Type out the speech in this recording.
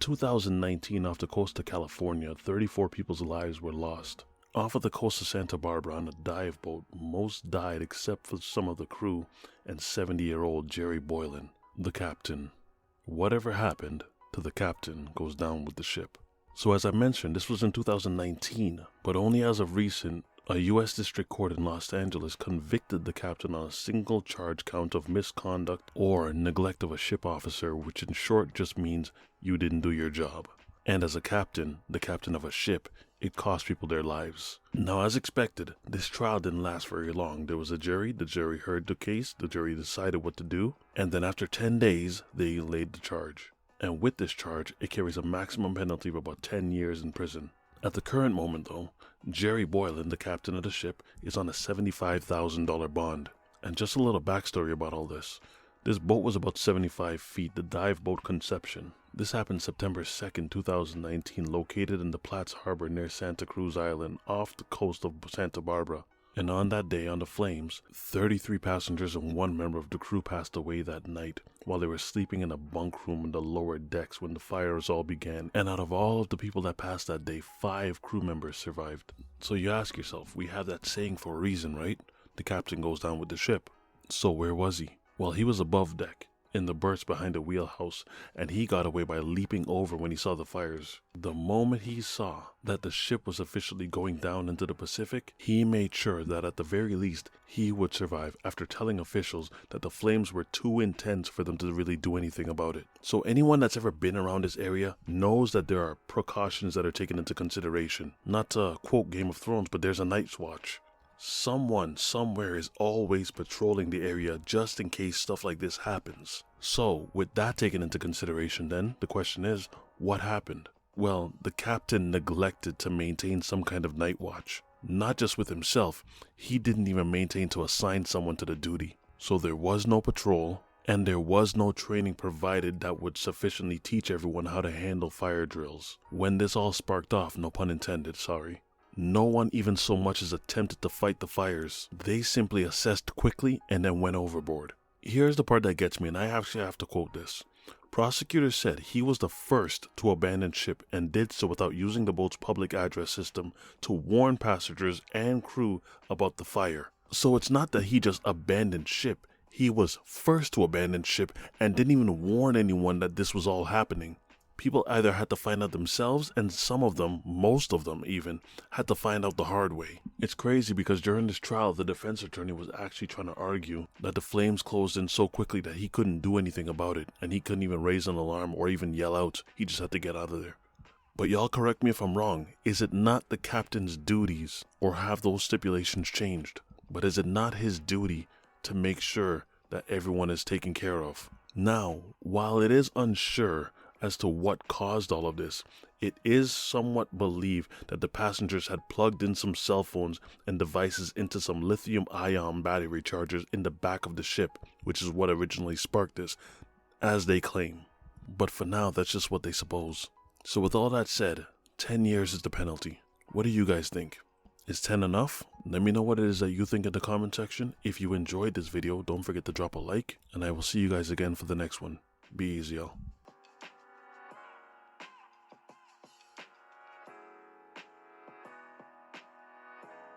2019, off the coast of California, 34 people's lives were lost. Off of the coast of Santa Barbara on a dive boat, most died except for some of the crew and 70-year-old Jerry Boylan, the captain. Whatever happened to the captain goes down with the ship. So as I mentioned, this was in 2019, but only as of recent, a U.S. District Court in Los Angeles convicted the captain on a single charge count of misconduct or neglect of a ship officer, which in short just means you didn't do your job. And as a captain, the captain of a ship, it cost people their lives. Now, as expected, this trial didn't last very long. There was a jury, the jury heard the case, the jury decided what to do, and then after 10 days, they laid the charge. And with this charge, it carries a maximum penalty of about 10 years in prison. At the current moment, though, Jerry Boylan, the captain of the ship, is on a $75,000 bond. And just a little backstory about all this. This boat was about 75 feet, the dive boat Conception. This happened September 2nd, 2019, located in the Platt Harbour near Santa Cruz Island, off the coast of Santa Barbara. And on that day, on the Flames, 33 passengers and one member of the crew passed away that night while they were sleeping in a bunk room in the lower decks when the fires all began. And out of all of the people that passed that day, 5 crew members survived. So you ask yourself, we have that saying for a reason, right? The captain goes down with the ship. So where was he? Well, he was above deck, in the berths behind the wheelhouse, and he got away by leaping over when he saw the fires. The moment he saw that the ship was officially going down into the Pacific, he made sure that at the very least he would survive after telling officials that the flames were too intense for them to really do anything about it. So anyone that's ever been around this area knows that there are precautions that are taken into consideration. Not to quote Game of Thrones, but there's a night's watch. Someone somewhere is always patrolling the area just in case stuff like this happens. So with that taken into consideration, then the question is, what happened? Well, the captain neglected to maintain some kind of night watch. Not just with himself, he didn't even maintain to assign someone to the duty. So there was no patrol, and there was no training provided that would sufficiently teach everyone how to handle fire drills. When this all sparked off, no pun intended, sorry, no one even so much as attempted to fight the fires. They simply assessed quickly and then went overboard. Here's the part that gets me, and I actually have to quote this. Prosecutors said he was the first to abandon ship and did so without using the boat's public address system to warn passengers and crew about the fire. So it's not that he just abandoned ship. He was first to abandon ship and didn't even warn anyone that this was all happening. People either had to find out themselves, and some of them, most of them even, had to find out the hard way. It's crazy because during this trial, the defense attorney was actually trying to argue that the flames closed in so quickly that he couldn't do anything about it, and he couldn't even raise an alarm or even yell out. He just had to get out of there. But y'all correct me if I'm wrong. Is it not the captain's duties, or have those stipulations changed? But is it not his duty to make sure that everyone is taken care of? Now, while it is unsure as to what caused all of this, it is somewhat believed that the passengers had plugged in some cell phones and devices into some lithium-ion battery chargers in the back of the ship, which is what originally sparked this, as they claim. But for now, that's just what they suppose. So with all that said, 10 years is the penalty. What do you guys think? Is 10 enough? Let me know what it is that you think in the comment section. If you enjoyed this video, don't forget to drop a like, and I will see you guys again for the next one. Be easy, y'all.